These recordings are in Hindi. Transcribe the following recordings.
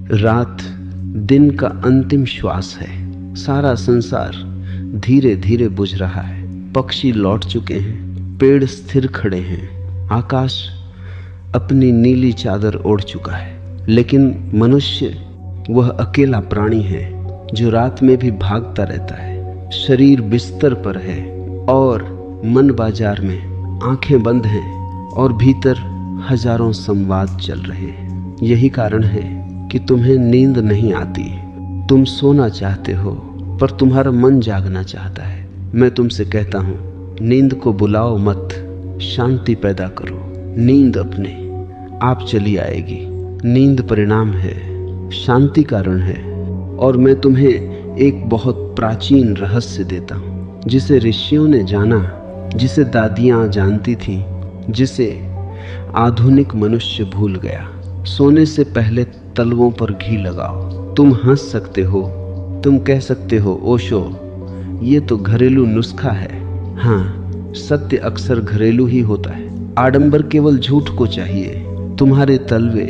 रात दिन का अंतिम श्वास है। सारा संसार धीरे धीरे बुझ रहा है। पक्षी लौट चुके हैं, पेड़ स्थिर खड़े हैं, आकाश अपनी नीली चादर ओढ़ चुका है। लेकिन मनुष्य वह अकेला प्राणी है जो रात में भी भागता रहता है। शरीर बिस्तर पर है और मन बाजार में। आंखें बंद हैं और भीतर हजारों संवाद चल रहे हैं। यही कारण है कि तुम्हें नींद नहीं आती। तुम सोना चाहते हो पर तुम्हारा मन जागना चाहता है। मैं तुमसे कहता हूँ, नींद को बुलाओ मत, शांति पैदा करो। नींद अपने आप चली आएगी। नींद परिणाम है, शांति कारण है। और मैं तुम्हें एक बहुत प्राचीन रहस्य देता हूँ जिसे ऋषियों ने जाना, जिसे दादियाँ जानती थीं, जिसे आधुनिक मनुष्य भूल गया। सोने से पहले तलवों पर घी लगाओ। तुम हंस सकते हो, तुम कह सकते हो ओशो ये तो घरेलू नुस्खा है। हाँ, सत्य अक्सर घरेलू ही होता है। आडंबर केवल झूठ को चाहिए। तुम्हारे तलवे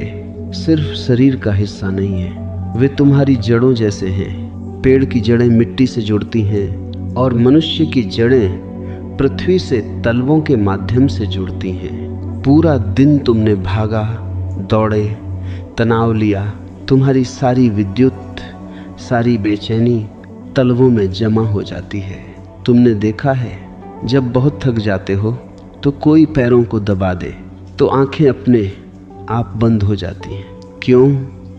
सिर्फ शरीर का हिस्सा नहीं है, वे तुम्हारी जड़ों जैसे हैं। पेड़ की जड़ें मिट्टी से जुड़ती हैं और मनुष्य की जड़ें पृथ्वी से तलवों के माध्यम से जुड़ती हैं। पूरा दिन तुमने भागा, दौड़े, तनाव लिया। तुम्हारी सारी विद्युत, सारी बेचैनी तलवों में जमा हो जाती है। तुमने देखा है, जब बहुत थक जाते हो तो कोई पैरों को दबा दे तो आंखें अपने आप बंद हो जाती हैं। क्यों?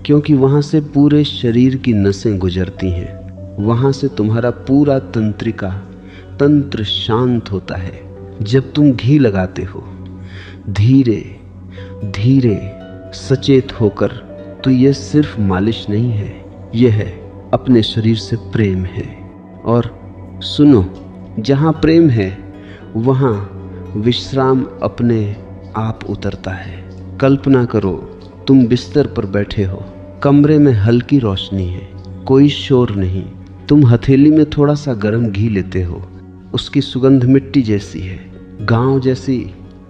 क्योंकि वहाँ से पूरे शरीर की नसें गुजरती हैं। वहाँ से तुम्हारा पूरा तंत्र शांत होता है। जब तुम घी लगाते हो धीरे धीरे सचेत होकर, तो यह सिर्फ मालिश नहीं है, यह है अपने शरीर से प्रेम है। और सुनो, जहाँ प्रेम है वहाँ विश्राम अपने आप उतरता है। कल्पना करो, तुम बिस्तर पर बैठे हो, कमरे में हल्की रोशनी है, कोई शोर नहीं। तुम हथेली में थोड़ा सा गर्म घी लेते हो। उसकी सुगंध मिट्टी जैसी है, गांव जैसी,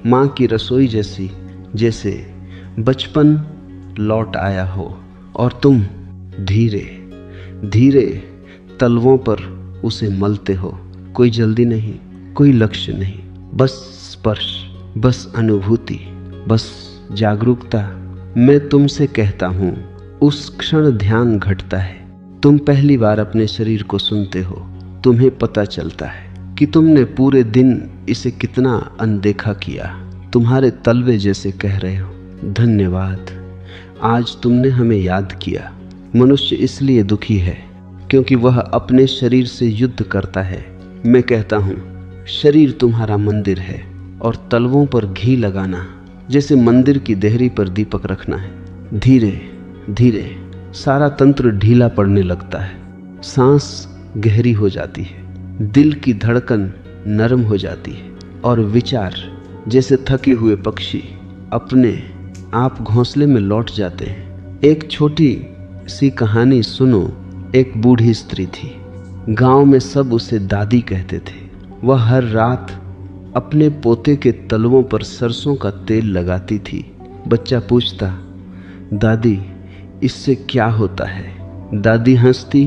माँ की रसोई जैसी, जैसे बचपन लौट आया हो। और तुम धीरे धीरे तलवों पर उसे मलते हो। कोई जल्दी नहीं, कोई लक्ष्य नहीं, बस स्पर्श, बस अनुभूति, बस जागरूकता। मैं तुमसे कहता हूँ, उस क्षण ध्यान घटता है। तुम पहली बार अपने शरीर को सुनते हो। तुम्हें पता चलता है कि तुमने पूरे दिन इसे कितना अनदेखा किया। तुम्हारे तलवे जैसे कह रहे हो, धन्यवाद, आज तुमने हमें याद किया। मनुष्य इसलिए दुखी है क्योंकि वह अपने शरीर से युद्ध करता है। मैं कहता हूँ, शरीर तुम्हारा मंदिर है और तलवों पर घी लगाना जैसे मंदिर की देहरी पर दीपक रखना है। धीरे धीरे सारा तंत्र ढीला पड़ने लगता है। सांस गहरी हो जाती है, दिल की धड़कन नरम हो जाती है और विचार जैसे थके हुए पक्षी अपने आप घोंसले में लौट जाते हैं। एक छोटी सी कहानी सुनो। एक बूढ़ी स्त्री थी। गांव में सब उसे दादी कहते थे। वह हर रात अपने पोते के तलवों पर सरसों का तेल लगाती थी। बच्चा पूछता, दादी इससे क्या होता है? दादी हंसती,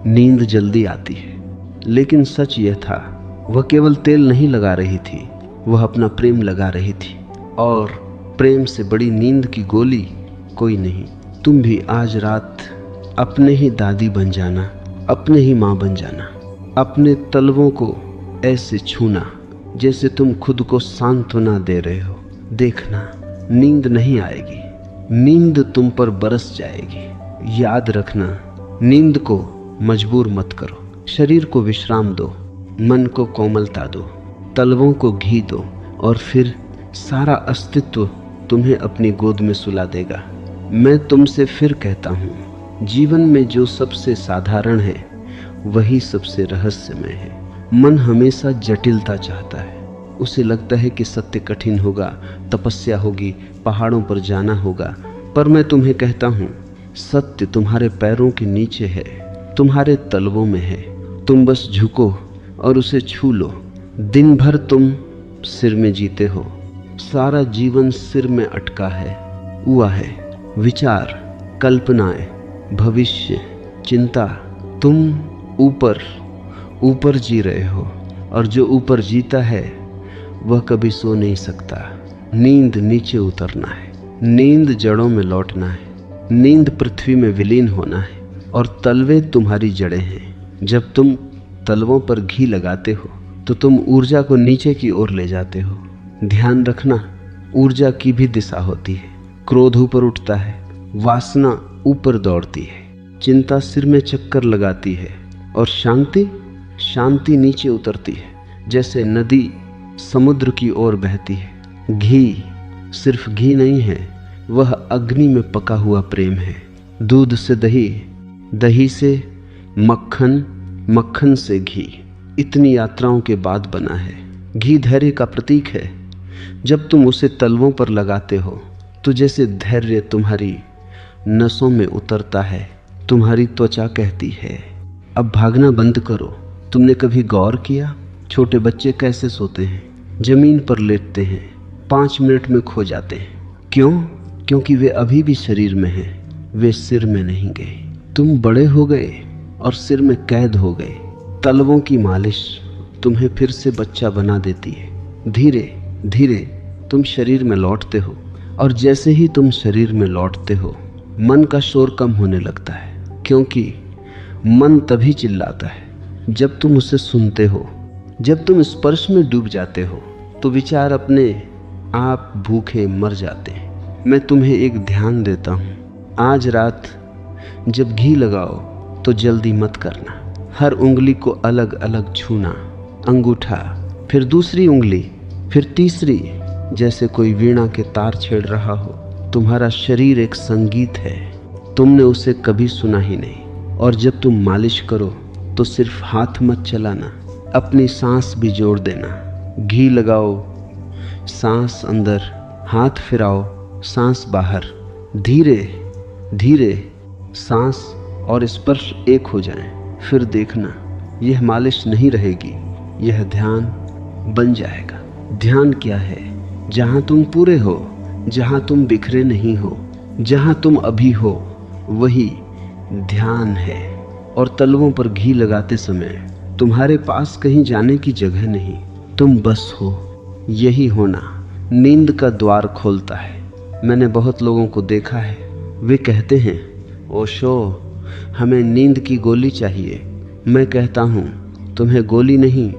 नींद जल्दी आती है। लेकिन सच यह था, वह केवल तेल नहीं लगा रही थी, वह अपना प्रेम लगा रही थी। और प्रेम से बड़ी नींद की गोली कोई नहीं। तुम भी आज रात अपने ही दादी बन जाना, अपने ही माँ बन जाना। अपने तलवों को ऐसे छूना जैसे तुम खुद को सांत्वना दे रहे हो। देखना, नींद नहीं आएगी, नींद तुम पर बरस जाएगी। याद रखना, नींद को मजबूर मत करो। शरीर को विश्राम दो, मन को कोमलता दो, तलवों को घी दो और फिर सारा अस्तित्व तुम्हें अपनी गोद में सुला देगा। मैं तुमसे फिर कहता हूँ, जीवन में जो सबसे साधारण है वही सबसे रहस्यमय है। मन हमेशा जटिलता चाहता है। उसे लगता है कि सत्य कठिन होगा, तपस्या होगी, पहाड़ों पर जाना होगा। पर मैं तुम्हें कहता हूँ, सत्य तुम्हारे पैरों के नीचे है, तुम्हारे तलवों में है। तुम बस झुको और उसे छू लो। दिन भर तुम सिर में जीते हो, सारा जीवन सिर में अटका है। हुआ है विचार, कल्पनाएं, भविष्य, चिंता। तुम ऊपर ऊपर जी रहे हो, और जो ऊपर जीता है वह कभी सो नहीं सकता। नींद नीचे उतरना है, नींद जड़ों में लौटना है, नींद पृथ्वी में विलीन होना है, और तलवे तुम्हारी जड़ें हैं। जब तुम तलवों पर घी लगाते हो तो तुम ऊर्जा को नीचे की ओर ले जाते हो। ध्यान रखना, ऊर्जा की भी दिशा होती है। क्रोध ऊपर उठता है, वासना ऊपर दौड़ती है, चिंता सिर में चक्कर लगाती है, और शांति नीचे उतरती है, जैसे नदी समुद्र की ओर बहती है। घी सिर्फ घी नहीं है, वह अग्नि में पका हुआ प्रेम है। दूध से दही, दही से मक्खन, मक्खन से घी, इतनी यात्राओं के बाद बना है। घी धैर्य का प्रतीक है। जब तुम उसे तलवों पर लगाते हो तो जैसे धैर्य तुम्हारी नसों में उतरता है, तुम्हारी त्वचा कहती है अब भागना बंद करो। तुमने कभी गौर किया छोटे बच्चे कैसे सोते हैं? जमीन पर लेटते हैं, 5 मिनट में खो जाते हैं। क्यों? क्योंकि वे अभी भी शरीर में हैं, वे सिर में नहीं गए। तुम बड़े हो गए और सिर में कैद हो गए। तलवों की मालिश तुम्हें फिर से बच्चा बना देती है। धीरे धीरे तुम शरीर में लौटते हो, और जैसे ही तुम शरीर में लौटते हो मन का शोर कम होने लगता है, क्योंकि मन तभी चिल्लाता है जब तुम उसे सुनते हो। जब तुम स्पर्श में डूब जाते हो तो विचार अपने आप भूखे मर जाते हैं। मैं तुम्हें एक ध्यान देता हूँ, आज रात जब घी लगाओ तो जल्दी मत करना। हर उंगली को अलग अलग छूना, अंगूठा, फिर दूसरी उंगली, फिर तीसरी, जैसे कोई वीणा के तार छेड़ रहा हो। तुम्हारा शरीर एक संगीत है, तुमने उसे कभी सुना ही नहीं। और जब तुम मालिश करो तो सिर्फ हाथ मत चलाना, अपनी सांस भी जोड़ देना। घी लगाओ, सांस अंदर, हाथ फिराओ, सांस बाहर। धीरे धीरे सांस और स्पर्श एक हो जाएं। फिर देखना, यह मालिश नहीं रहेगी, यह ध्यान बन जाएगा। ध्यान क्या है? जहाँ तुम पूरे हो, जहाँ तुम बिखरे नहीं हो, जहाँ तुम अभी हो, वही ध्यान है। और तलवों पर घी लगाते समय तुम्हारे पास कहीं जाने की जगह नहीं, तुम बस हो। यही होना नींद का द्वार खोलता है। मैंने बहुत लोगों को देखा है, वे कहते हैं ओशो हमें नींद की गोली चाहिए। मैं कहता हूँ तुम्हें गोली नहीं,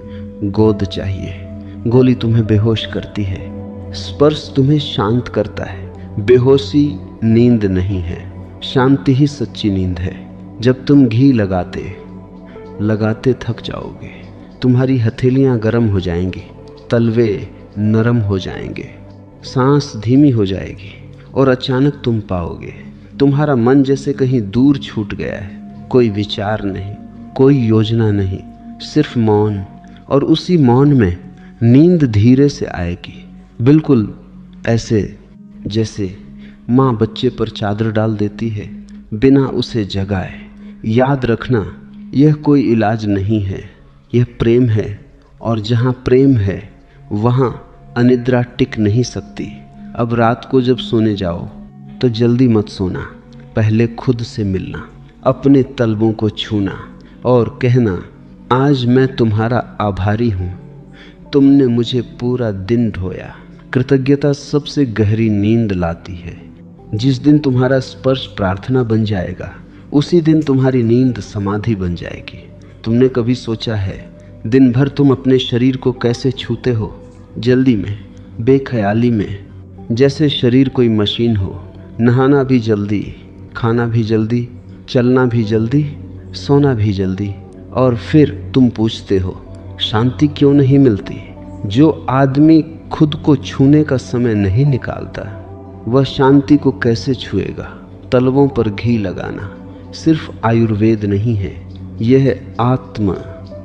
गोद चाहिए। गोली तुम्हें बेहोश करती है, स्पर्श तुम्हें शांत करता है। बेहोशी नींद नहीं है, शांति ही सच्ची नींद है। जब तुम घी लगाते थक जाओगे, तुम्हारी हथेलियां गर्म हो जाएंगी, तलवे नरम हो जाएंगे, सांस धीमी हो जाएगी, और अचानक तुम पाओगे तुम्हारा मन जैसे कहीं दूर छूट गया है। कोई विचार नहीं, कोई योजना नहीं, सिर्फ मौन। और उसी मौन में नींद धीरे से आएगी, बिल्कुल ऐसे जैसे माँ बच्चे पर चादर डाल देती है बिना उसे जगाए। याद रखना, यह कोई इलाज नहीं है, यह प्रेम है। और जहाँ प्रेम है वहाँ अनिद्रा टिक नहीं सकती। अब रात को जब सोने जाओ तो जल्दी मत सोना, पहले खुद से मिलना, अपने तलवों को छूना और कहना आज मैं तुम्हारा आभारी हूँ, तुमने मुझे पूरा दिन ढोया। कृतज्ञता सबसे गहरी नींद लाती है। जिस दिन तुम्हारा स्पर्श प्रार्थना बन जाएगा, उसी दिन तुम्हारी नींद समाधि बन जाएगी। तुमने कभी सोचा है दिन भर तुम अपने शरीर को कैसे छूते हो? जल्दी में, बेख्याली में, जैसे शरीर कोई मशीन हो। नहाना भी जल्दी, खाना भी जल्दी, चलना भी जल्दी, सोना भी जल्दी। और फिर तुम पूछते हो शांति क्यों नहीं मिलती? जो आदमी खुद को छूने का समय नहीं निकालता, वह शांति को कैसे छुएगा? तलवों पर घी लगाना सिर्फ आयुर्वेद नहीं है, यह आत्म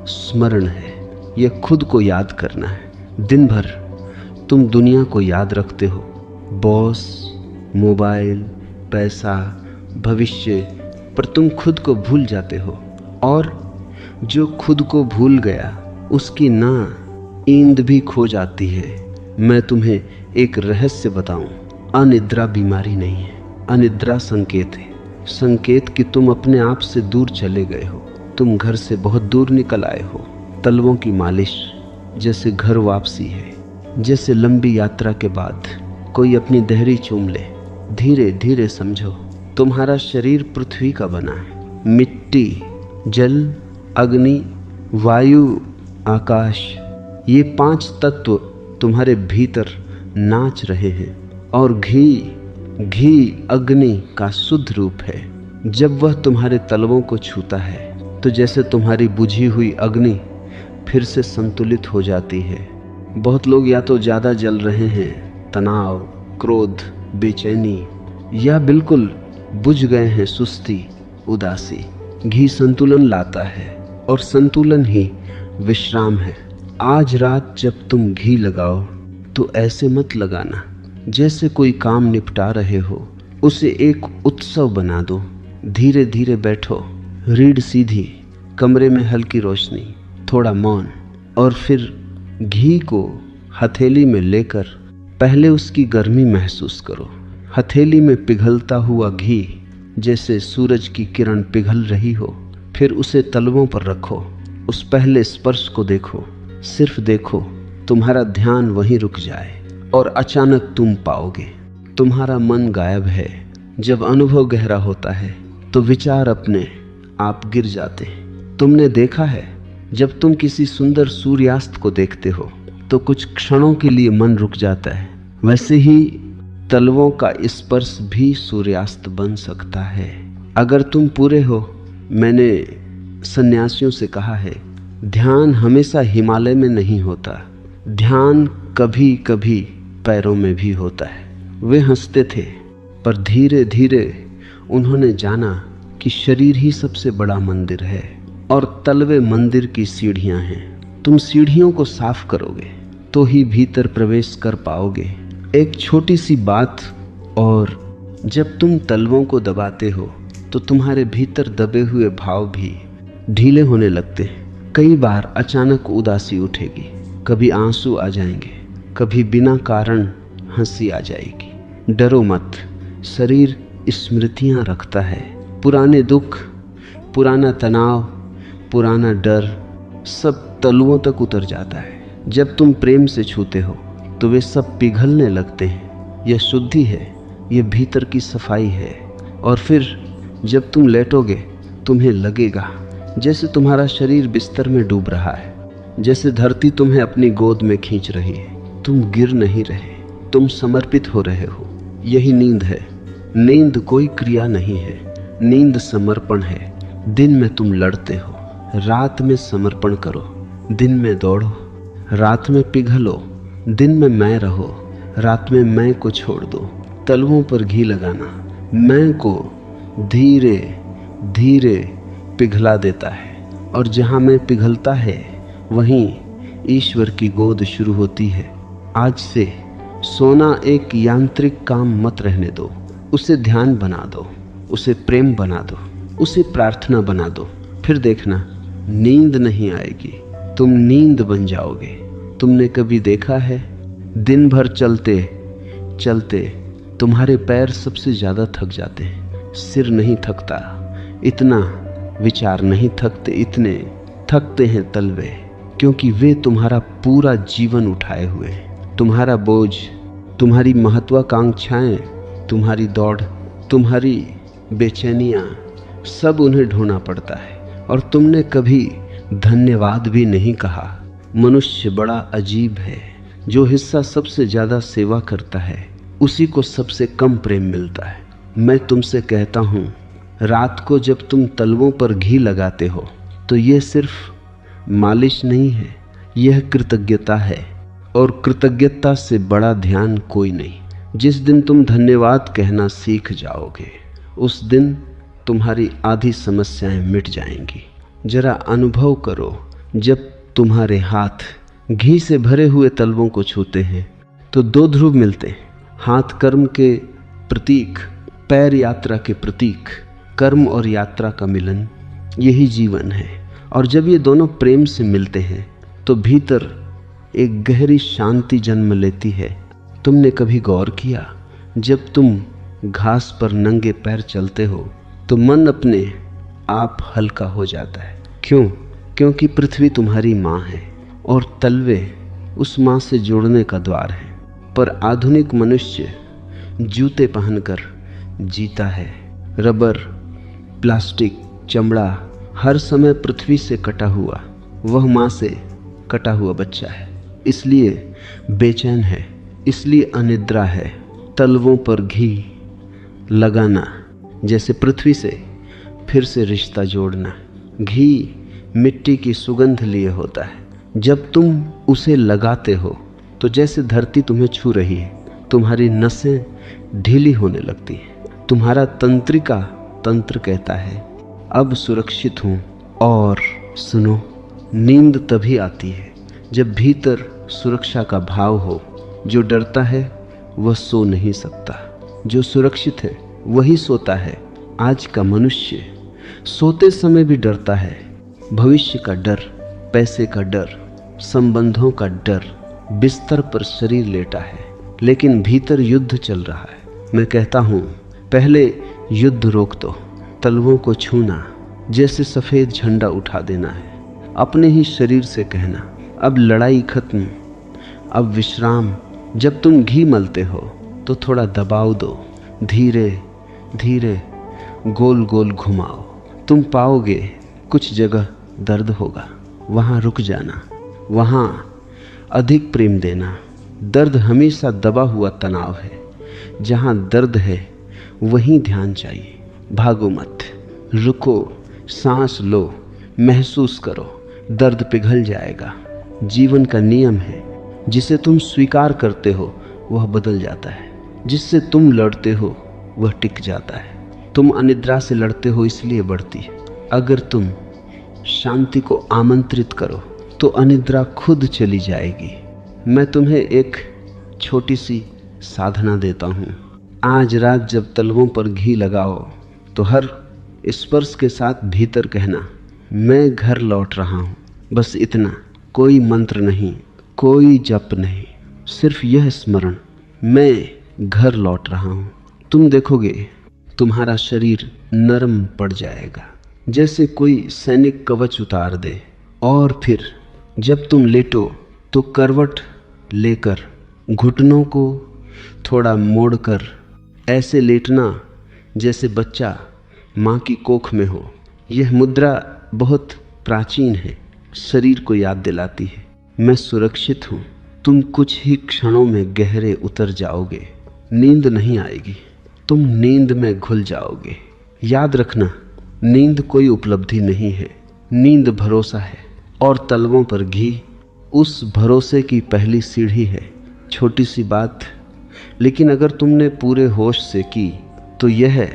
स्मरण है, यह खुद को याद करना है। दिन भर तुम दुनिया को याद रखते हो, बॉस, मोबाइल, पैसा, भविष्य, पर तुम खुद को भूल जाते हो। और जो खुद को भूल गया उसकी ना नींद भी खो जाती है। मैं तुम्हें एक रहस्य बताऊं, अनिद्रा बीमारी नहीं है, अनिद्रा संकेत है। संकेत कि तुम अपने आप से दूर चले गए हो, तुम घर से बहुत दूर निकल आए हो। तलवों की मालिश जैसे घर वापसी है, जैसे लंबी यात्रा के बाद कोई अपनी देहरी चूम ले। धीरे धीरे समझो, तुम्हारा शरीर पृथ्वी का बना है। मिट्टी, जल, अग्नि, वायु, आकाश, ये 5 तत्व तुम्हारे भीतर नाच रहे हैं। और घी अग्नि का शुद्ध रूप है। जब वह तुम्हारे तलवों को छूता है तो जैसे तुम्हारी बुझी हुई अग्नि फिर से संतुलित हो जाती है। बहुत लोग या तो ज़्यादा जल रहे हैं, तनाव, क्रोध, बेचैनी, या बिल्कुल बुझ गए हैं, सुस्ती, उदासी। घी संतुलन लाता है और संतुलन ही विश्राम है। आज रात जब तुम घी लगाओ तो ऐसे मत लगाना जैसे कोई काम निपटा रहे हो, उसे एक उत्सव बना दो। धीरे धीरे बैठो, रीढ़ सीधी, कमरे में हल्की रोशनी, थोड़ा मौन, और फिर घी को हथेली में लेकर पहले उसकी गर्मी महसूस करो। हथेली में पिघलता हुआ घी जैसे सूरज की किरण पिघल रही हो। फिर उसे तलवों पर रखो, उस पहले स्पर्श को देखो, सिर्फ देखो। तुम्हारा ध्यान वहीं रुक जाए और अचानक तुम पाओगे तुम्हारा मन गायब है। जब अनुभव गहरा होता है तो विचार अपने आप गिर जाते हैं। तुमने देखा है, जब तुम किसी सुंदर सूर्यास्त को देखते हो तो कुछ क्षणों के लिए मन रुक जाता है। वैसे ही तलवों का स्पर्श भी सूर्यास्त बन सकता है अगर तुम पूरे हो। मैंने सन्यासियों से कहा है, ध्यान हमेशा हिमालय में नहीं होता, ध्यान कभी कभी पैरों में भी होता है। वे हंसते थे, पर धीरे धीरे उन्होंने जाना कि शरीर ही सबसे बड़ा मंदिर है और तलवे मंदिर की सीढ़ियां हैं। तुम सीढ़ियों को साफ करोगे तो ही भीतर प्रवेश कर पाओगे। एक छोटी सी बात, और जब तुम तलवों को दबाते हो तो तुम्हारे भीतर दबे हुए भाव भी ढीले होने लगते हैं। कई बार अचानक उदासी उठेगी, कभी आंसू आ जाएंगे, कभी बिना कारण हंसी आ जाएगी। डरो मत, शरीर स्मृतियां रखता है। पुराने दुख, पुराना तनाव, पुराना डर सब तलुओं तक उतर जाता है। जब तुम प्रेम से छूते हो तो वे सब पिघलने लगते हैं। यह शुद्धि है, यह भीतर की सफाई है। और फिर जब तुम लेटोगे तुम्हें लगेगा जैसे तुम्हारा शरीर बिस्तर में डूब रहा है, जैसे धरती तुम्हें अपनी गोद में खींच रही है। तुम गिर नहीं रहे, तुम समर्पित हो रहे हो। यही नींद है। नींद कोई क्रिया नहीं है, नींद समर्पण है। दिन में तुम लड़ते हो, रात में समर्पण करो। दिन में दौड़ो, रात में पिघलो। दिन में मैं रहो, रात में मैं को छोड़ दो। तलवों पर घी लगाना मैं को धीरे धीरे पिघला देता है, और जहाँ मैं पिघलता है वहीं ईश्वर की गोद शुरू होती है। आज से सोना एक यांत्रिक काम मत रहने दो, उसे ध्यान बना दो, उसे प्रेम बना दो, उसे प्रार्थना बना दो। फिर देखना, नींद नहीं आएगी, तुम नींद बन जाओगे। तुमने कभी देखा है, दिन भर चलते चलते तुम्हारे पैर सबसे ज़्यादा थक जाते हैं, सिर नहीं थकता, इतना विचार नहीं थकते, इतने थकते हैं तलवे, क्योंकि वे तुम्हारा पूरा जीवन उठाए हुए हैं। तुम्हारा बोझ, तुम्हारी महत्वाकांक्षाएं, तुम्हारी दौड़, तुम्हारी बेचैनियाँ, सब उन्हें ढोना पड़ता है। और तुमने कभी धन्यवाद भी नहीं कहा। मनुष्य बड़ा अजीब है, जो हिस्सा सबसे ज़्यादा सेवा करता है उसी को सबसे कम प्रेम मिलता है। मैं तुमसे कहता हूँ, रात को जब तुम तलवों पर घी लगाते हो तो यह सिर्फ मालिश नहीं है, यह कृतज्ञता है। और कृतज्ञता से बड़ा ध्यान कोई नहीं। जिस दिन तुम धन्यवाद कहना सीख जाओगे उस दिन तुम्हारी आधी समस्याएं मिट जाएंगी। जरा अनुभव करो, जब तुम्हारे हाथ घी से भरे हुए तलवों को छूते हैं तो दो ध्रुव मिलते हैं। हाथ कर्म के प्रतीक, पैर यात्रा के प्रतीक। कर्म और यात्रा का मिलन, यही जीवन है। और जब ये दोनों प्रेम से मिलते हैं तो भीतर एक गहरी शांति जन्म लेती है। तुमने कभी गौर किया, जब तुम घास पर नंगे पैर चलते हो तो मन अपने आप हल्का हो जाता है। क्यों? क्योंकि पृथ्वी तुम्हारी माँ है और तलवे उस माँ से जोड़ने का द्वार है। पर आधुनिक मनुष्य जूते पहनकर जीता है। रबर, प्लास्टिक, चमड़ा, हर समय पृथ्वी से कटा हुआ, वह माँ से कटा हुआ बच्चा है। इसलिए बेचैन है, इसलिए अनिद्रा है। तलवों पर घी लगाना जैसे पृथ्वी से फिर से रिश्ता जोड़ना। घी मिट्टी की सुगंध लिए होता है। जब तुम उसे लगाते हो तो जैसे धरती तुम्हें छू रही है, तुम्हारी नसें ढीली होने लगती हैं। तुम्हारा तंत्रिका तंत्र कहता है अब सुरक्षित हूँ। और सुनो, नींद तभी आती है जब भीतर सुरक्षा का भाव हो। जो डरता है वह सो नहीं सकता, जो सुरक्षित है वही सोता है। आज का मनुष्य सोते समय भी डरता है। भविष्य का डर, पैसे का डर, संबंधों का डर। बिस्तर पर शरीर लेटा है लेकिन भीतर युद्ध चल रहा है। मैं कहता हूँ पहले युद्ध रोक दो। तलवों को छूना जैसे सफ़ेद झंडा उठा देना है। अपने ही शरीर से कहना अब लड़ाई खत्म, अब विश्राम। जब तुम घी मलते हो तो थोड़ा दबाव दो, धीरे धीरे गोल गोल घुमाओ। तुम पाओगे कुछ जगह दर्द होगा, वहाँ रुक जाना, वहाँ अधिक प्रेम देना। दर्द हमेशा दबा हुआ तनाव है। जहाँ दर्द है वहीं ध्यान चाहिए। भागो मत, रुको, सांस लो, महसूस करो। दर्द पिघल जाएगा। जीवन का नियम है, जिसे तुम स्वीकार करते हो वह बदल जाता है, जिससे तुम लड़ते हो वह टिक जाता है। तुम अनिद्रा से लड़ते हो इसलिए बढ़ती है। अगर तुम शांति को आमंत्रित करो तो अनिद्रा खुद चली जाएगी। मैं तुम्हें एक छोटी सी साधना देता हूँ। आज रात जब तलवों पर घी लगाओ तो हर स्पर्श के साथ भीतर कहना मैं घर लौट रहा हूँ। बस इतना, कोई मंत्र नहीं, कोई जप नहीं, सिर्फ यह स्मरण मैं घर लौट रहा हूँ। तुम देखोगे तुम्हारा शरीर नरम पड़ जाएगा, जैसे कोई सैनिक कवच उतार दे। और फिर जब तुम लेटो तो करवट लेकर घुटनों को थोड़ा मोड़कर ऐसे लेटना जैसे बच्चा माँ की कोख में हो। यह मुद्रा बहुत प्राचीन है, शरीर को याद दिलाती है मैं सुरक्षित हूँ। तुम कुछ ही क्षणों में गहरे उतर जाओगे। नींद नहीं आएगी, तुम नींद में घुल जाओगे। याद रखना, नींद कोई उपलब्धि नहीं है, नींद भरोसा है। और तलवों पर घी उस भरोसे की पहली सीढ़ी है। छोटी सी बात, लेकिन अगर तुमने पूरे होश से की तो यह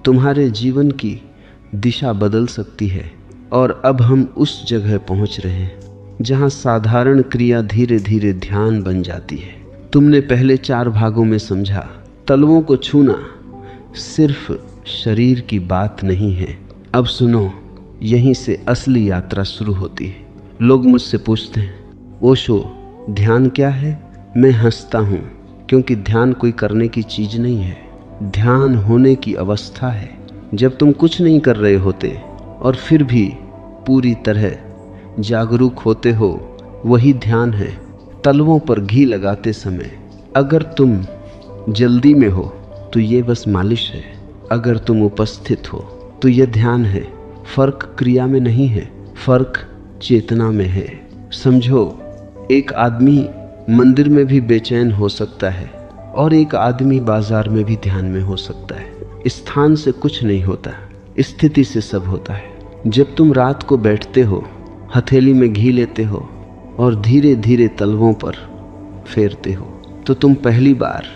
तुम्हारे जीवन की दिशा बदल सकती है। और अब हम उस जगह पहुंच रहे हैं जहां साधारण क्रिया धीरे धीरे ध्यान बन जाती है। तुमने पहले 4 भागों में समझा, तलवों को छूना सिर्फ शरीर की बात नहीं है। अब सुनो, यहीं से असली यात्रा शुरू होती है। लोग मुझसे पूछते हैं ओशो ध्यान क्या है? मैं हंसता हूँ, क्योंकि ध्यान कोई करने की चीज़ नहीं है, ध्यान होने की अवस्था है। जब तुम कुछ नहीं कर रहे होते और फिर भी पूरी तरह जागरूक होते हो, वही ध्यान है। तलवों पर घी लगाते समय अगर तुम जल्दी में हो तो ये बस मालिश है, अगर तुम उपस्थित हो तो यह ध्यान है। फर्क क्रिया में नहीं है, फर्क चेतना में है। समझो, एक आदमी मंदिर में भी बेचैन हो सकता है और एक आदमी बाजार में भी ध्यान में हो सकता है। स्थान से कुछ नहीं होता, स्थिति से सब होता है। जब तुम रात को बैठते हो, हथेली में घी लेते हो और धीरे धीरे तलवों पर फेरते हो, तो तुम पहली बार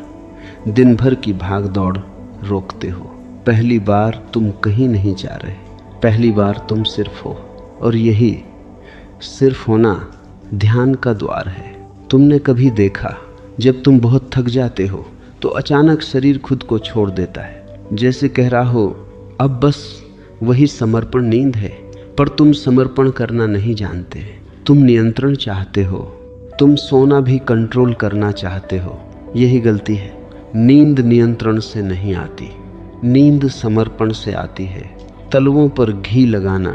दिन भर की भाग दौड़ रोकते हो। पहली बार तुम कहीं नहीं जा रहे, पहली बार तुम सिर्फ हो। और यही सिर्फ होना ध्यान का द्वार है। तुमने कभी देखा जब तुम बहुत थक जाते हो तो अचानक शरीर खुद को छोड़ देता है, जैसे कह रहा हो अब बस वही समर्पण नींद है। पर तुम समर्पण करना नहीं जानते, तुम नियंत्रण चाहते हो, तुम सोना भी कंट्रोल करना चाहते हो। यही गलती है। नींद नियंत्रण से नहीं आती, नींद समर्पण से आती है। तलवों पर घी लगाना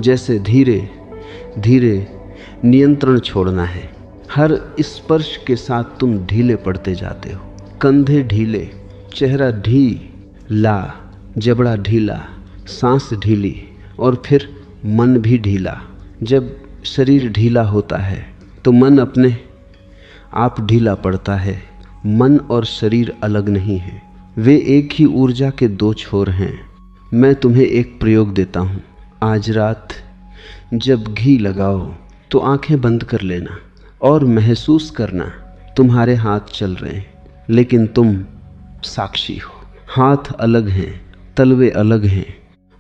जैसे धीरे धीरे नियंत्रण छोड़ना है। हर स्पर्श के साथ तुम ढीले पड़ते जाते हो। कंधे ढीले, चेहरा ढीला, जबड़ा ढीला, सांस ढीली और फिर मन भी ढीला। जब शरीर ढीला होता है तो मन अपने आप ढीला पड़ता है। मन और शरीर अलग नहीं है, वे एक ही ऊर्जा के दो छोर हैं। मैं तुम्हें एक प्रयोग देता हूँ। आज रात जब घी लगाओ तो आंखें बंद कर लेना और महसूस करना तुम्हारे हाथ चल रहे हैं, लेकिन तुम साक्षी हो। हाथ अलग हैं, तलवे अलग हैं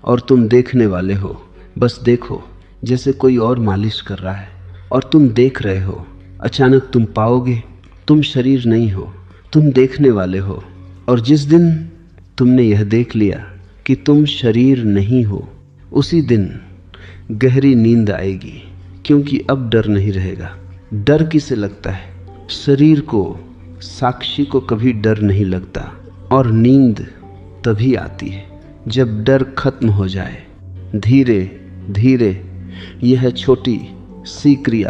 और तुम देखने वाले हो। बस देखो, जैसे कोई और मालिश कर रहा है और तुम देख रहे हो। अचानक तुम पाओगे तुम शरीर नहीं हो, तुम देखने वाले हो। और जिस दिन तुमने यह देख लिया कि तुम शरीर नहीं हो, उसी दिन गहरी नींद आएगी, क्योंकि अब डर नहीं रहेगा। डर किसे लगता है? शरीर को, साक्षी को कभी डर नहीं लगता। और नींद तभी आती है जब डर खत्म हो जाए। धीरे धीरे यह छोटी सी क्रिया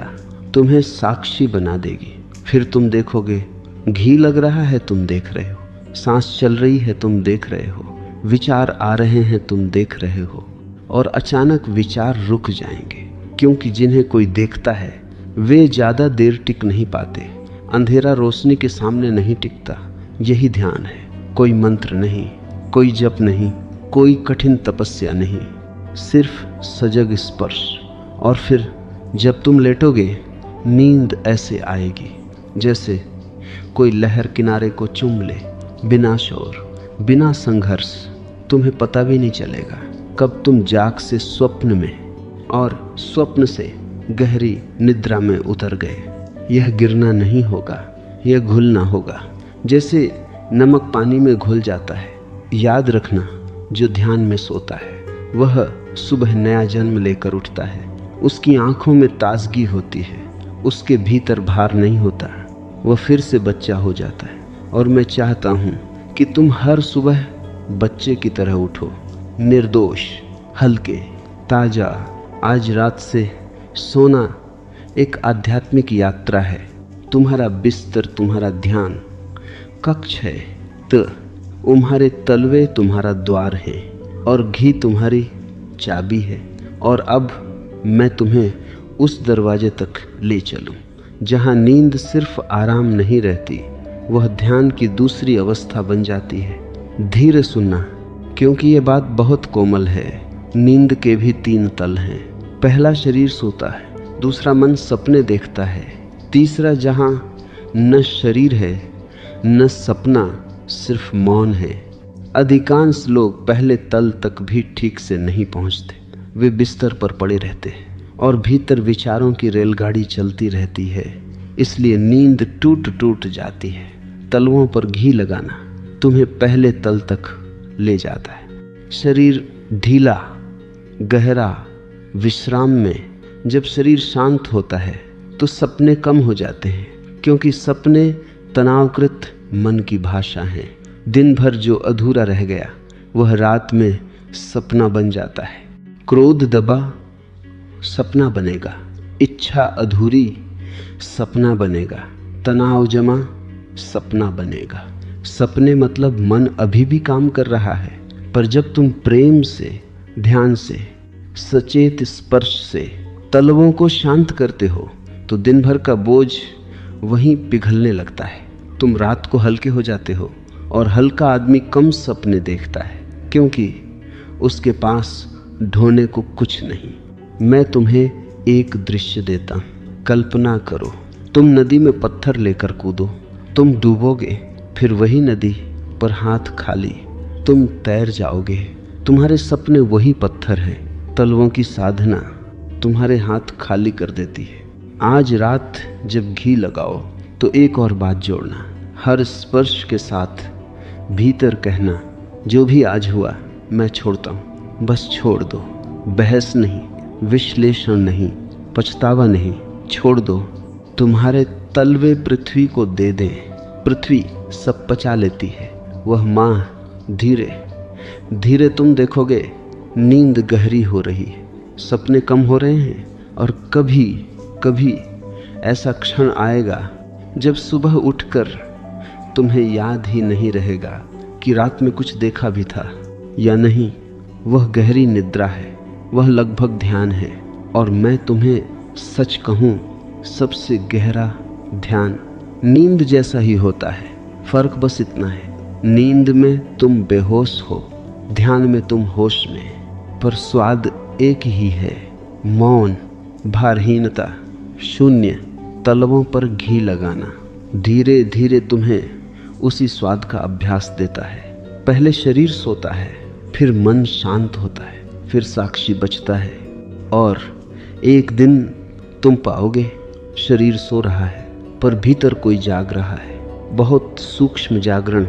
तुम्हें साक्षी बना देगी। फिर तुम देखोगे घी लग रहा है, तुम देख रहे हो। सांस चल रही है, तुम देख रहे हो। विचार आ रहे हैं, तुम देख रहे हो। और अचानक विचार रुक जाएंगे, क्योंकि जिन्हें कोई देखता है वे ज़्यादा देर टिक नहीं पाते। अंधेरा रोशनी के सामने नहीं टिकता। यही ध्यान है। कोई मंत्र नहीं, कोई जप नहीं, कोई कठिन तपस्या नहीं, सिर्फ सजग स्पर्श। और फिर जब तुम लेटोगे, नींद ऐसे आएगी जैसे कोई लहर किनारे को चूम ले, बिना शोर, बिना संघर्ष। तुम्हें पता भी नहीं चलेगा कब तुम जाग से स्वप्न में और स्वप्न से गहरी निद्रा में उतर गए। यह गिरना नहीं होगा, यह घुलना होगा, जैसे नमक पानी में घुल जाता है। याद रखना, जो ध्यान में सोता है वह सुबह नया जन्म लेकर उठता है। उसकी आंखों में ताजगी होती है, उसके भीतर भार नहीं होता, वह फिर से बच्चा हो जाता है। और मैं चाहता हूँ कि तुम हर सुबह बच्चे की तरह उठो, निर्दोष, हल्के, ताजा। आज रात से सोना एक आध्यात्मिक यात्रा है। तुम्हारा बिस्तर तुम्हारा ध्यान कक्ष है, तो तुम्हारे तलवे तुम्हारा द्वार है और घी तुम्हारी चाबी है। और अब मैं तुम्हें उस दरवाजे तक ले चलूं जहां नींद सिर्फ आराम नहीं रहती, वह ध्यान की दूसरी अवस्था बन जाती है। धीरे सुनना, क्योंकि ये बात बहुत कोमल है। नींद के भी 3 तल हैं। पहला शरीर सोता है, दूसरा मन सपने देखता है, तीसरा जहां न शरीर है न सपना, सिर्फ मौन है। अधिकांश लोग पहले तल तक भी ठीक से नहीं पहुंचते। वे बिस्तर पर पड़े रहते हैं और भीतर विचारों की रेलगाड़ी चलती रहती है, इसलिए नींद टूट टूट जाती है। तलवों पर घी लगाना तुम्हें पहले तल तक ले जाता है। शरीर ढीला, गहरा, विश्राम में। जब शरीर शांत होता है तो सपने कम हो जाते हैं, क्योंकि सपने तनावकृत मन की भाषा है। दिन भर जो अधूरा रह गया वह रात में सपना बन जाता है। क्रोध दबा, सपना बनेगा। इच्छा अधूरी, सपना बनेगा। तनाव जमा, सपना बनेगा। सपने मतलब मन अभी भी काम कर रहा है, पर जब तुम प्रेम से, ध्यान से, सचेत स्पर्श से तलवों को शांत करते हो तो दिन भर का बोझ वहीं पिघलने लगता है। तुम रात को हल्के हो जाते हो और हल्का आदमी कम सपने देखता है, क्योंकि उसके पास ढोने को कुछ नहीं। मैं तुम्हें एक दृश्य देता हूँ। कल्पना करो, तुम नदी में पत्थर लेकर कूदो। तुम डूबोगे, फिर वही नदी पर हाथ खाली तुम तैर जाओगे। तुम्हारे सपने वही पत्थर हैं। तलवों की साधना तुम्हारे हाथ खाली कर देती है। आज रात जब घी लगाओ तो एक और बात जोड़ना। हर स्पर्श के साथ भीतर कहना, जो भी आज हुआ मैं छोड़ता हूँ, बस छोड़ दो। बहस नहीं, विश्लेषण नहीं, पछतावा नहीं, छोड़ दो। तुम्हारे तलवे पृथ्वी को दे दें। पृथ्वी सब पचा लेती है। वह माँ धीरे धीरे तुम देखोगे नींद गहरी हो रही है, सपने कम हो रहे हैं, और कभी कभी ऐसा क्षण आएगा जब सुबह उठकर तुम्हें याद ही नहीं रहेगा कि रात में कुछ देखा भी था या नहीं। वह गहरी निद्रा है, वह लगभग ध्यान है। और मैं तुम्हें सच कहूँ, सबसे गहरा ध्यान नींद जैसा ही होता है। फर्क बस इतना है, नींद में तुम बेहोश हो, ध्यान में तुम होश में, पर स्वाद एक ही है। मौन, भारहीनता, शून्य, तलवों पर घी लगाना धीरे धीरे तुम्हें उसी स्वाद का अभ्यास देता है। पहले शरीर सोता है, फिर मन शांत होता है, फिर साक्षी बचता है, और एक दिन तुम पाओगे शरीर सो रहा है पर भीतर कोई जाग रहा है। बहुत सूक्ष्म जागरण,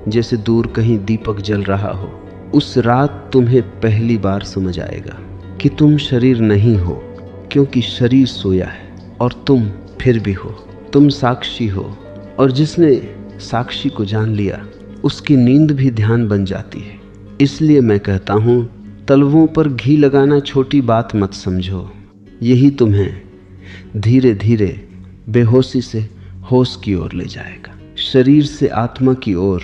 जैसे दूर कहीं दीपक जल रहा हो। उस रात तुम्हें पहली बार समझ आएगा कि तुम शरीर नहीं हो, क्योंकि शरीर सोया है और तुम फिर भी हो। तुम साक्षी हो, और जिसने साक्षी को जान लिया उसकी नींद भी ध्यान बन जाती है। इसलिए मैं कहता हूँ, तलवों पर घी लगाना छोटी बात मत समझो। यही तुम्हें धीरे धीरे बेहोशी से होश की ओर ले जाएगा, शरीर से आत्मा की ओर,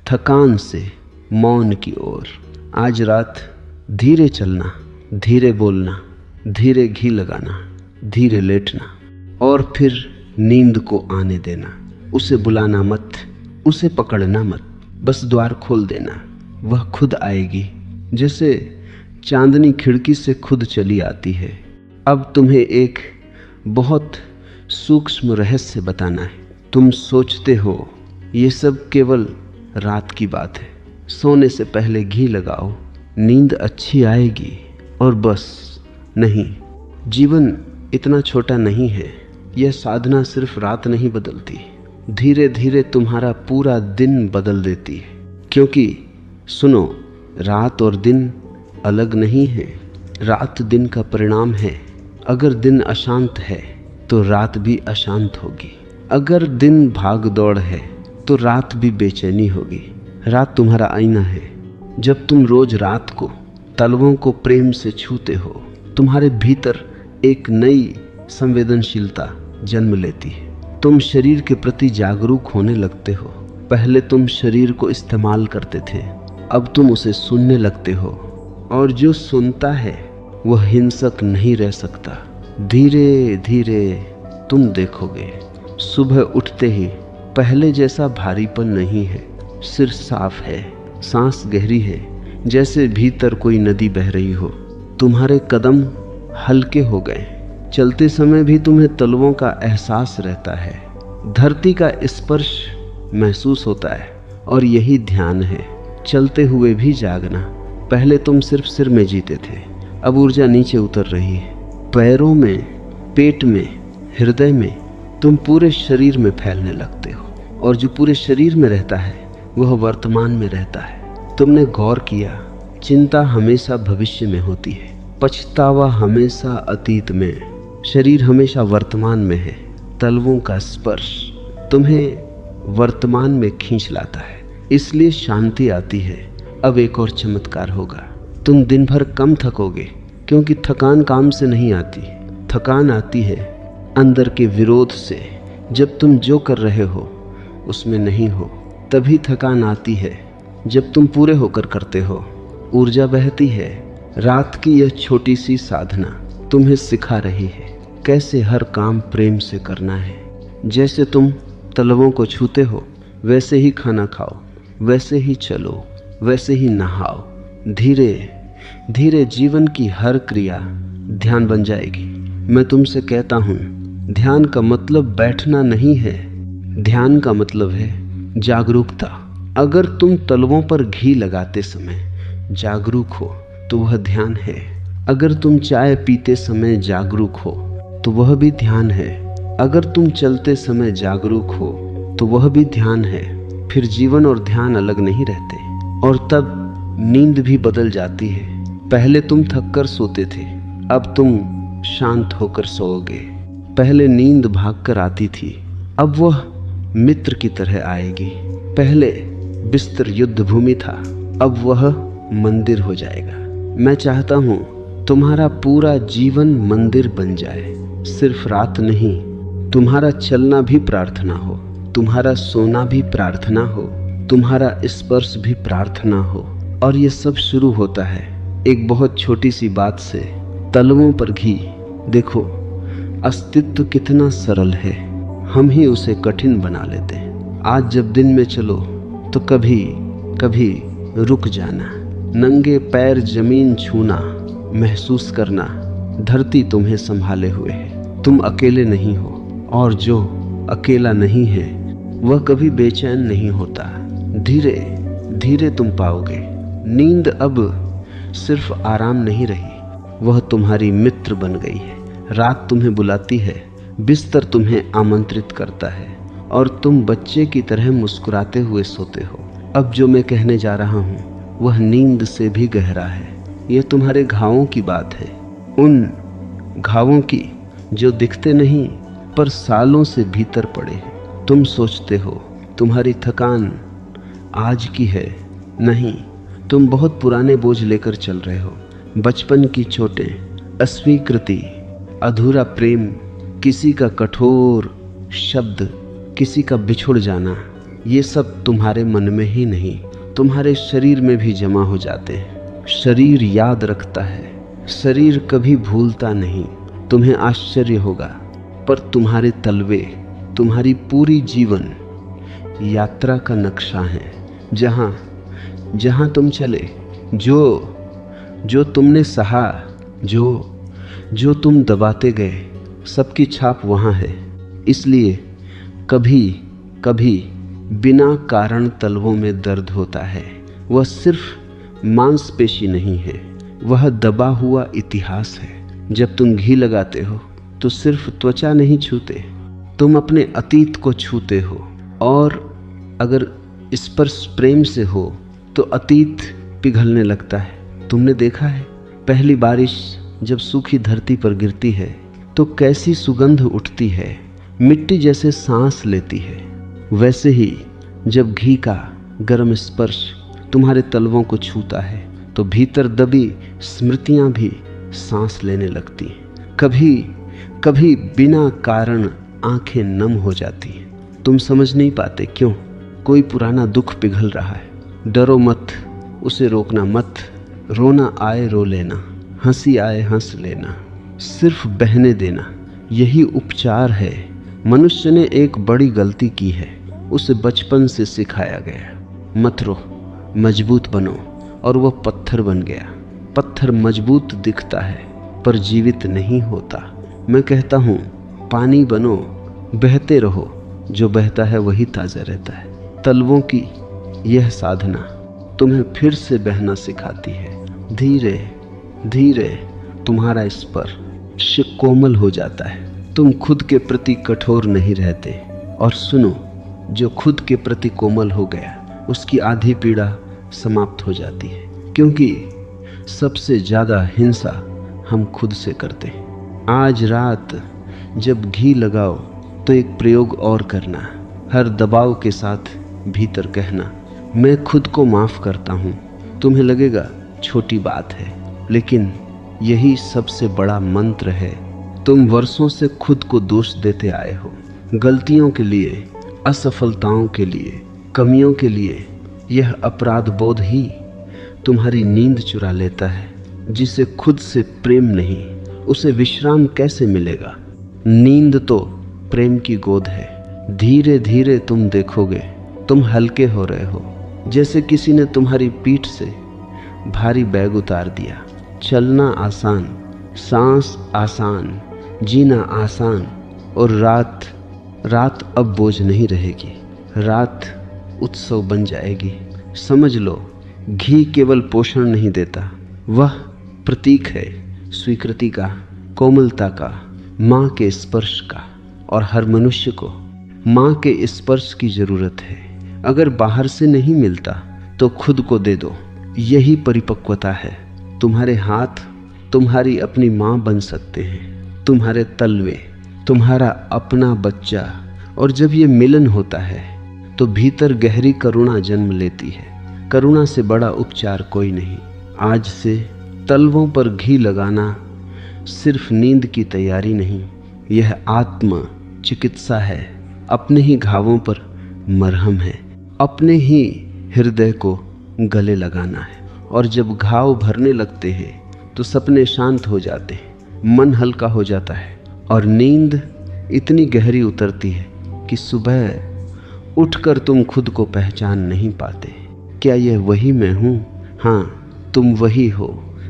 थकान से मौन की ओर। आज रात धीरे चलना, धीरे बोलना, धीरे घी लगाना, धीरे लेटना, और फिर नींद को आने देना। उसे बुलाना मत, उसे पकड़ना मत, बस द्वार खोल देना। वह खुद आएगी, जैसे चांदनी खिड़की से खुद चली आती है। अब तुम्हें एक बहुत सूक्ष्म रहस्य बताना है। तुम सोचते हो ये सब केवल रात की बात है, सोने से पहले घी लगाओ, नींद अच्छी आएगी, और बस। नहीं, जीवन इतना छोटा नहीं है। यह साधना सिर्फ रात नहीं बदलती, धीरे धीरे तुम्हारा पूरा दिन बदल देती है। क्योंकि सुनो, रात और दिन अलग नहीं है, रात दिन का परिणाम है। अगर दिन अशांत है तो रात भी अशांत होगी। अगर दिन भाग दौड़ है तो रात भी बेचैनी होगी। रात तुम्हारा आईना है। जब तुम रोज रात को तलवों को प्रेम से छूते हो, तुम्हारे भीतर एक नई संवेदनशीलता जन्म लेती है। तुम शरीर के प्रति जागरूक होने लगते हो। पहले तुम शरीर को इस्तेमाल करते थे, अब तुम उसे सुनने लगते हो, और जो सुनता है वह हिंसक नहीं रह सकता। धीरे धीरे तुम देखोगे, सुबह उठते ही पहले जैसा भारीपन नहीं है, सिर साफ है, सांस गहरी है, जैसे भीतर कोई नदी बह रही हो। तुम्हारे कदम हल्के हो गए, चलते समय भी तुम्हें तलवों का एहसास रहता है, धरती का स्पर्श महसूस होता है, और यही ध्यान है। चलते हुए भी जागना। पहले तुम सिर्फ सिर में जीते थे, अब ऊर्जा नीचे उतर रही है, पैरों में, पेट में, हृदय में। तुम पूरे शरीर में फैलने लगते हो, और जो पूरे शरीर में रहता है वह वर्तमान में रहता है। तुमने गौर किया, चिंता हमेशा भविष्य में होती है, पछतावा हमेशा अतीत में, शरीर हमेशा वर्तमान में है। तलवों का स्पर्श तुम्हें वर्तमान में खींच लाता है, इसलिए शांति आती है। अब एक और चमत्कार होगा, तुम दिन भर कम थकोगे, क्योंकि थकान काम से नहीं आती, थकान आती है अंदर के विरोध से। जब तुम जो कर रहे हो उसमें नहीं हो, तभी थकान आती है। जब तुम पूरे होकर करते हो, ऊर्जा बहती है। रात की यह छोटी सी साधना तुम्हें सिखा रही है कैसे हर काम प्रेम से करना है। जैसे तुम तलवों को छूते हो, वैसे ही खाना खाओ, वैसे ही चलो, वैसे ही नहाओ। धीरे धीरे जीवन की हर क्रिया ध्यान बन जाएगी। मैं तुमसे कहता हूँ, ध्यान का मतलब बैठना नहीं है, ध्यान का मतलब है जागरूकता। अगर तुम तलवों पर घी लगाते समय जागरूक हो तो वह ध्यान है। अगर तुम चाय पीते समय जागरूक हो तो वह भी ध्यान है। अगर तुम चलते समय जागरूक हो तो वह भी ध्यान है। फिर जीवन और ध्यान अलग नहीं रहते, और तब नींद भी बदल जाती है। पहले तुम थककर सोते थे, अब तुम शांत होकर सोओगे। पहले नींद भागकर आती थी, अब वह मित्र की तरह आएगी। पहले बिस्तर युद्ध भूमि था, अब वह मंदिर हो जाएगा। मैं चाहता हूं तुम्हारा पूरा जीवन मंदिर बन जाए। सिर्फ रात नहीं, तुम्हारा चलना भी प्रार्थना हो, तुम्हारा सोना भी प्रार्थना हो, तुम्हारा स्पर्श भी प्रार्थना हो। और ये सब शुरू होता है एक बहुत छोटी सी बात से, तलवों पर घी। देखो, अस्तित्व कितना सरल है, हम ही उसे कठिन बना लेते हैं। आज जब दिन में चलो तो कभी कभी रुक जाना, नंगे पैर जमीन छूना, महसूस करना धरती तुम्हें संभाले हुए है। तुम अकेले नहीं हो, और जो अकेला नहीं है वह कभी बेचैन नहीं होता। धीरे धीरे तुम पाओगे नींद अब सिर्फ आराम नहीं रही, वह तुम्हारी मित्र बन गई है। रात तुम्हें बुलाती है, बिस्तर तुम्हें आमंत्रित करता है, और तुम बच्चे की तरह मुस्कुराते हुए सोते हो। अब जो मैं कहने जा रहा हूँ वह नींद से भी गहरा है। यह तुम्हारे घावों की बात है, उन घावों की जो दिखते नहीं पर सालों से भीतर पड़े हैं। तुम सोचते हो तुम्हारी थकान आज की है, नहीं, तुम बहुत पुराने बोझ लेकर चल रहे हो। बचपन की चोटें, अस्वीकृति, अधूरा प्रेम, किसी का कठोर शब्द, किसी का बिछुड़ जाना, ये सब तुम्हारे मन में ही नहीं, तुम्हारे शरीर में भी जमा हो जाते हैं। शरीर याद रखता है, शरीर कभी भूलता नहीं। तुम्हें आश्चर्य होगा, पर तुम्हारे तलवे, तुम्हारी पूरी जीवन यात्रा का नक्शा है। जहाँ जहाँ तुम चले, जो तुमने सहा, जो तुम दबाते गए, सबकी छाप वहाँ है। इसलिए कभी कभी बिना कारण तलवों में दर्द होता है। वह सिर्फ मांसपेशी नहीं है, वह दबा हुआ इतिहास है। जब तुम घी लगाते हो तो सिर्फ त्वचा नहीं छूते, तुम अपने अतीत को छूते हो। और अगर स्पर्श प्रेम से हो तो अतीत पिघलने लगता है। तुमने देखा है पहली बारिश जब सूखी धरती पर गिरती है तो कैसी सुगंध उठती है, मिट्टी जैसे सांस लेती है। वैसे ही जब घी का गर्म स्पर्श तुम्हारे तलवों को छूता है तो भीतर दबी स्मृतियां भी सांस लेने लगती हैं। कभी कभी बिना कारण आंखें नम हो जाती हैं। तुम समझ नहीं पाते क्यों। कोई पुराना दुख पिघल रहा है। डरो मत, उसे रोकना मत। रोना आए रो लेना, हंसी आए हंस लेना, सिर्फ बहने देना, यही उपचार है। मनुष्य ने एक बड़ी गलती की है, उसे बचपन से सिखाया गया मत रो, मजबूत बनो, और वह पत्थर बन गया। पत्थर मजबूत दिखता है पर जीवित नहीं होता। मैं कहता हूँ पानी बनो, बहते रहो, जो बहता है वही ताज़ा रहता है। तलवों की यह साधना तुम्हें फिर से बहना सिखाती है। धीरे धीरे तुम्हारा स्पर्श कोमल हो जाता है। तुम खुद के प्रति कठोर नहीं रहते। और सुनो, जो खुद के प्रति कोमल हो गया उसकी आधी पीड़ा समाप्त हो जाती है, क्योंकि सबसे ज़्यादा हिंसा हम खुद से करते हैं। आज रात जब घी लगाओ तो एक प्रयोग और करना। हर दबाव के साथ भीतर कहना, मैं खुद को माफ़ करता हूँ। तुम्हें लगेगा छोटी बात है, लेकिन यही सबसे बड़ा मंत्र है। तुम वर्षों से खुद को दोष देते आए हो, गलतियों के लिए, असफलताओं के लिए, कमियों के लिए। यह अपराध बोध ही तुम्हारी नींद चुरा लेता है। जिसे खुद से प्रेम नहीं, उसे विश्राम कैसे मिलेगा। नींद तो प्रेम की गोद है। धीरे धीरे तुम देखोगे तुम हल्के हो रहे हो, जैसे किसी ने तुम्हारी पीठ से भारी बैग उतार दिया। चलना आसान, सांस आसान, जीना आसान। और रात अब बोझ नहीं रहेगी, रात उत्सव बन जाएगी। समझ लो, घी केवल पोषण नहीं देता, वह प्रतीक है स्वीकृति का, कोमलता का, माँ के स्पर्श का। और हर मनुष्य को माँ के स्पर्श की जरूरत है। अगर बाहर से नहीं मिलता तो खुद को दे दो, यही परिपक्वता है। तुम्हारे हाथ तुम्हारी अपनी माँ बन सकते हैं, तुम्हारे तलवे तुम्हारा अपना बच्चा। और जब ये मिलन होता है तो भीतर गहरी करुणा जन्म लेती है। करुणा से बड़ा उपचार कोई नहीं। आज से तलवों पर घी लगाना सिर्फ नींद की तैयारी नहीं, यह आत्म चिकित्सा है। अपने ही घावों पर मरहम है, अपने ही हृदय को गले लगाना है। और जब घाव भरने लगते हैं तो सपने शांत हो जाते हैं, मन हल्का हो जाता है और नींद इतनी गहरी उतरती है कि सुबह उठकर तुम खुद को पहचान नहीं पाते। क्या यह वही मैं हूँ? हाँ, तुम वही हो,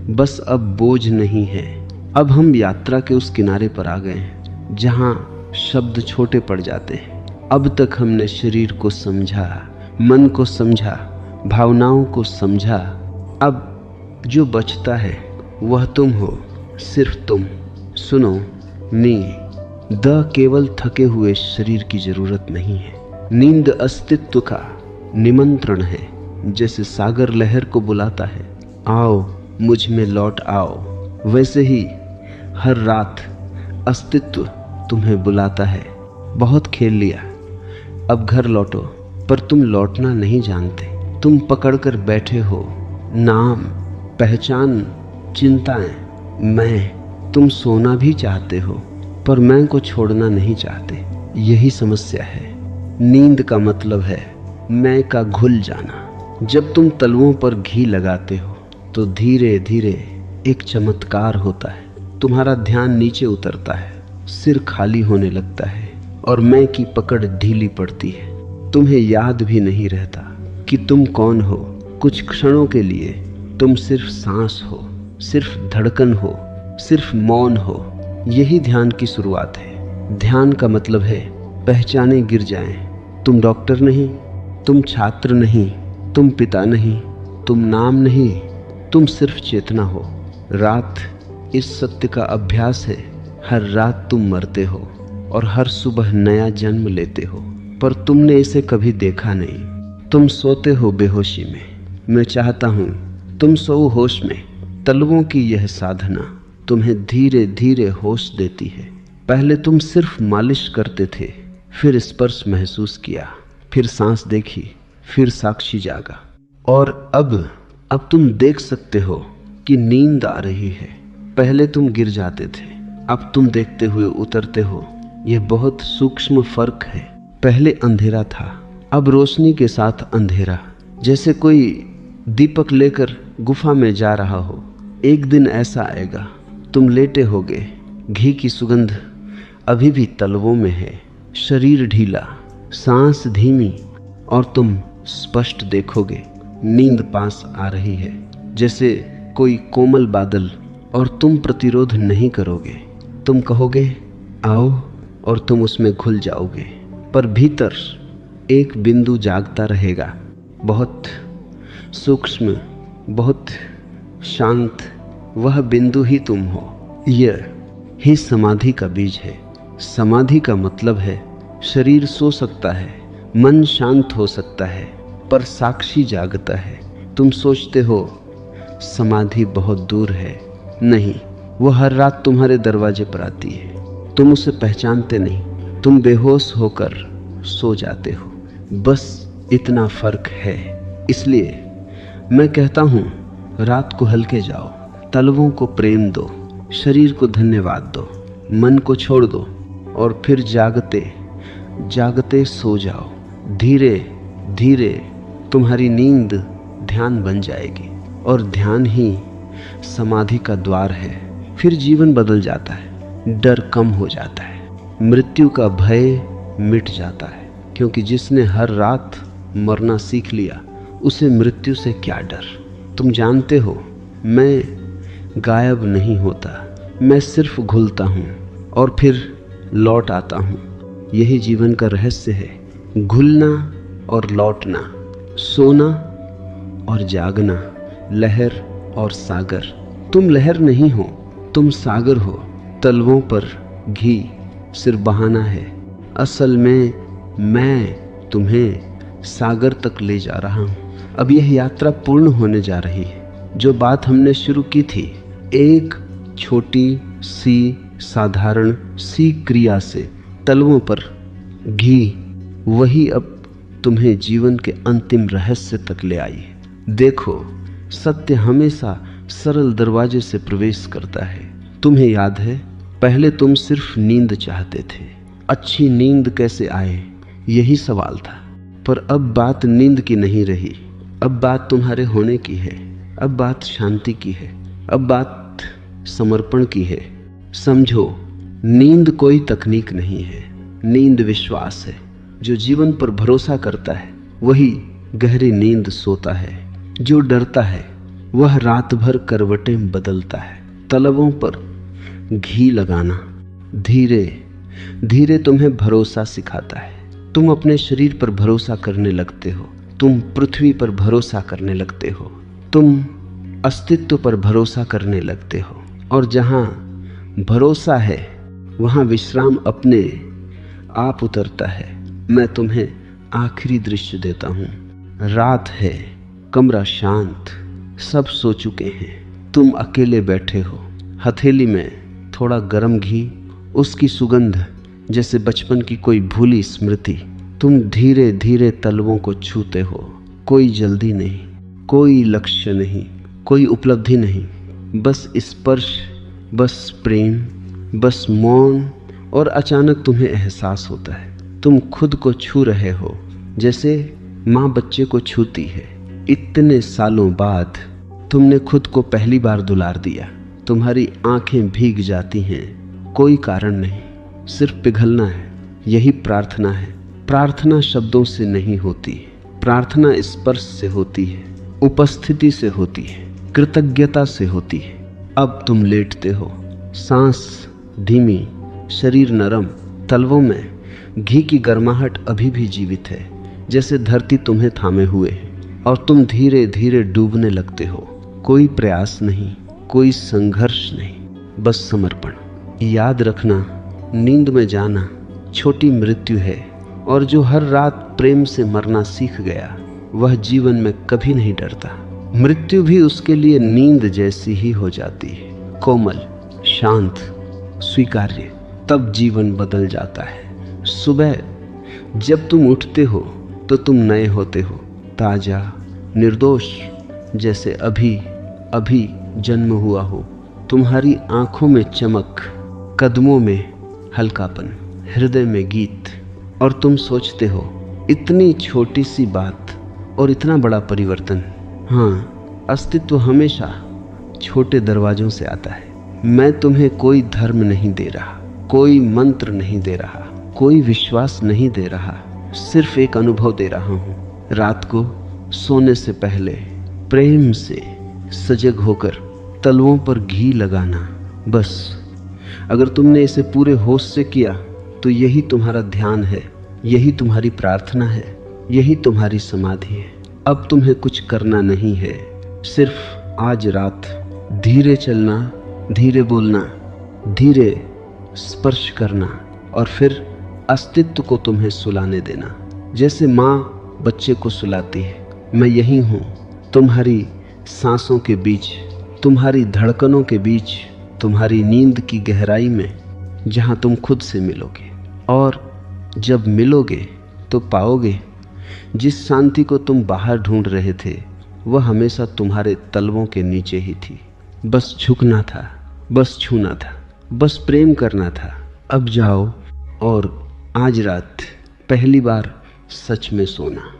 बस अब बोझ नहीं है। अब हम यात्रा के उस किनारे पर आ गए हैं जहाँ शब्द छोटे पड़ जाते हैं। अब तक हमने शरीर को समझा, मन को समझा, भावनाओं को समझा। अब जो बचता है वह तुम हो, सिर्फ तुम। सुनो, द केवल थके हुए शरीर की जरूरत नहीं है। नींद अस्तित्व का निमंत्रण है। जैसे सागर लहर को बुलाता है, आओ मुझ में लौट आओ, वैसे ही हर रात अस्तित्व तुम्हें बुलाता है। बहुत खेल लिया, अब घर लौटो। पर तुम लौटना नहीं जानते। तुम पकड़कर बैठे हो नाम, पहचान, चिंताएं, मैं। तुम सोना भी चाहते हो पर मैं को छोड़ना नहीं चाहते। यही समस्या है। नींद का मतलब है मैं का घुल जाना। जब तुम तलवों पर घी लगाते हो तो धीरे धीरे एक चमत्कार होता है। तुम्हारा ध्यान नीचे उतरता है, सिर खाली होने लगता है और मैं की पकड़ ढीली पड़ती है। तुम्हें याद भी नहीं रहता कि तुम कौन हो। कुछ क्षणों के लिए तुम सिर्फ सांस हो, सिर्फ धड़कन हो, सिर्फ मौन हो। यही ध्यान की शुरुआत है। ध्यान का मतलब है पहचाने गिर जाएं। तुम डॉक्टर नहीं, तुम छात्र नहीं, तुम पिता नहीं, तुम नाम नहीं, तुम सिर्फ चेतना हो। रात इस सत्य का अभ्यास है। हर रात तुम मरते हो और हर सुबह नया जन्म लेते हो, पर तुमने इसे कभी देखा नहीं। तुम सोते हो बेहोशी में। मैं चाहता हूँ तुम सो होश में। तलवों की यह साधना तुम्हें धीरे धीरे होश देती है। पहले तुम सिर्फ मालिश करते थे, फिर स्पर्श महसूस किया, फिर सांस देखी, फिर साक्षी जागा। और अब तुम देख सकते हो कि नींद आ रही है। पहले तुम गिर जाते थे, अब तुम देखते हुए उतरते हो। यह बहुत सूक्ष्म फर्क है। पहले अंधेरा था, अब रोशनी के साथ अंधेरा। जैसे कोई दीपक लेकर गुफा में जा रहा हो। एक दिन ऐसा आएगा, तुम लेटे होगे, घी की सुगंध अभी भी तलवों में है, शरीर ढीला, सांस धीमी, और तुम स्पष्ट देखोगे नींद पास आ रही है, जैसे कोई कोमल बादल। और तुम प्रतिरोध नहीं करोगे। तुम कहोगे आओ, और तुम उसमें घुल जाओगे। पर भीतर एक बिंदु जागता रहेगा, बहुत सूक्ष्म, बहुत शांत। वह बिंदु ही तुम हो। यह ही समाधि का बीज है। समाधि का मतलब है शरीर सो सकता है, मन शांत हो सकता है, पर साक्षी जागता है। तुम सोचते हो समाधि बहुत दूर है। नहीं, वो हर रात तुम्हारे दरवाजे पर आती है। तुम उसे पहचानते नहीं। तुम बेहोश होकर सो जाते हो। बस इतना फर्क है। इसलिए मैं कहता हूँ रात को हल्के जाओ, तलवों को प्रेम दो, शरीर को धन्यवाद दो, मन को छोड़ दो, और फिर जागते जागते सो जाओ। धीरे धीरे तुम्हारी नींद ध्यान बन जाएगी, और ध्यान ही समाधि का द्वार है। फिर जीवन बदल जाता है, डर कम हो जाता है, मृत्यु का भय मिट जाता है। क्योंकि जिसने हर रात मरना सीख लिया, उसे मृत्यु से क्या डर। तुम जानते हो मैं गायब नहीं होता, मैं सिर्फ घुलता हूँ और फिर लौट आता हूँ। यही जीवन का रहस्य है, घुलना और लौटना, सोना और जागना, लहर और सागर। तुम लहर नहीं हो, तुम सागर हो। तलवों पर घी सिर्फ बहाना है, असल में मैं तुम्हें सागर तक ले जा रहा हूँ। अब यह यात्रा पूर्ण होने जा रही है। जो बात हमने शुरू की थी, एक छोटी सी साधारण सी क्रिया से तलवों पर घी, वही अब तुम्हें जीवन के अंतिम रहस्य तक ले आई है। देखो, सत्य हमेशा सरल दरवाजे से प्रवेश करता है। तुम्हें याद है, पहले तुम सिर्फ नींद चाहते थे। अच्छी नींद कैसे आए, यही सवाल था। पर अब बात नींद की नहीं रही, अब बात तुम्हारे होने की है, अब बात शांति की है, अब बात समर्पण की है। समझो, नींद कोई तकनीक नहीं है, नींद विश्वास है। जो जीवन पर भरोसा करता है वही गहरी नींद सोता है। जो डरता है वह रात भर करवटें बदलता है। तलवों पर घी लगाना धीरे धीरे तुम्हें भरोसा सिखाता है। तुम अपने शरीर पर भरोसा करने लगते हो, तुम पृथ्वी पर भरोसा करने लगते हो, तुम अस्तित्व पर भरोसा करने लगते हो। और जहाँ भरोसा है वहाँ विश्राम अपने आप उतरता है। मैं तुम्हें आखिरी दृश्य देता हूँ। रात है, कमरा शांत, सब सो चुके हैं, तुम अकेले बैठे हो। हथेली में थोड़ा गरम घी, उसकी सुगंध जैसे बचपन की कोई भूली स्मृति। तुम धीरे धीरे तलवों को छूते हो। कोई जल्दी नहीं, कोई लक्ष्य नहीं, कोई उपलब्धि नहीं, बस स्पर्श, बस प्रेम, बस मौन। और अचानक तुम्हें एहसास होता है तुम खुद को छू रहे हो, जैसे माँ बच्चे को छूती है। इतने सालों बाद तुमने खुद को पहली बार दुलार दिया। तुम्हारी आंखें भीग जाती हैं, कोई कारण नहीं, सिर्फ पिघलना है। यही प्रार्थना है। प्रार्थना शब्दों से नहीं होती, प्रार्थना स्पर्श से होती है, उपस्थिति से होती है, कृतज्ञता से होती है। अब तुम लेटते हो, सांस धीमी, शरीर नरम, तलवों में घी की गर्माहट अभी भी जीवित है, जैसे धरती तुम्हें थामे हुए है। और तुम धीरे धीरे डूबने लगते हो। कोई प्रयास नहीं, कोई संघर्ष नहीं, बस समर्पण। याद रखना, नींद में जाना छोटी मृत्यु है, और जो हर रात प्रेम से मरना सीख गया वह जीवन में कभी नहीं डरता। मृत्यु भी उसके लिए नींद जैसी ही हो जाती है, कोमल, शांत, स्वीकार्य। तब जीवन बदल जाता है। सुबह जब तुम उठते हो तो तुम नए होते हो, ताजा, निर्दोष, जैसे अभी अभी जन्म हुआ हो। तुम्हारी आंखों में चमक, कदमों में हल्कापन, हृदय में गीत। और तुम सोचते हो, इतनी छोटी सी बात और इतना बड़ा परिवर्तन। हाँ, अस्तित्व हमेशा छोटे दरवाजों से आता है। मैं तुम्हें कोई धर्म नहीं दे रहा, कोई मंत्र नहीं दे रहा, कोई विश्वास नहीं दे रहा, सिर्फ एक अनुभव दे रहा हूँ। रात को सोने से पहले प्रेम से सजग होकर तलवों पर घी लगाना, बस। अगर तुमने इसे पूरे होश से किया तो यही तुम्हारा ध्यान है, यही तुम्हारी प्रार्थना है, यही तुम्हारी समाधि है। अब तुम्हें कुछ करना नहीं है, सिर्फ आज रात धीरे चलना, धीरे बोलना, धीरे स्पर्श करना, और फिर अस्तित्व को तुम्हें सुलाने देना, जैसे माँ बच्चे को सुलाती है। मैं यही हूँ, तुम्हारी सांसों के बीच, तुम्हारी धड़कनों के बीच, तुम्हारी नींद की गहराई में, जहाँ तुम खुद से मिलोगे। और जब मिलोगे तो पाओगे जिस शांति को तुम बाहर ढूंढ रहे थे वह हमेशा तुम्हारे तलवों के नीचे ही थी। बस झुकना था, बस छूना था, बस प्रेम करना था। अब जाओ और आज रात पहली बार सच में सोना।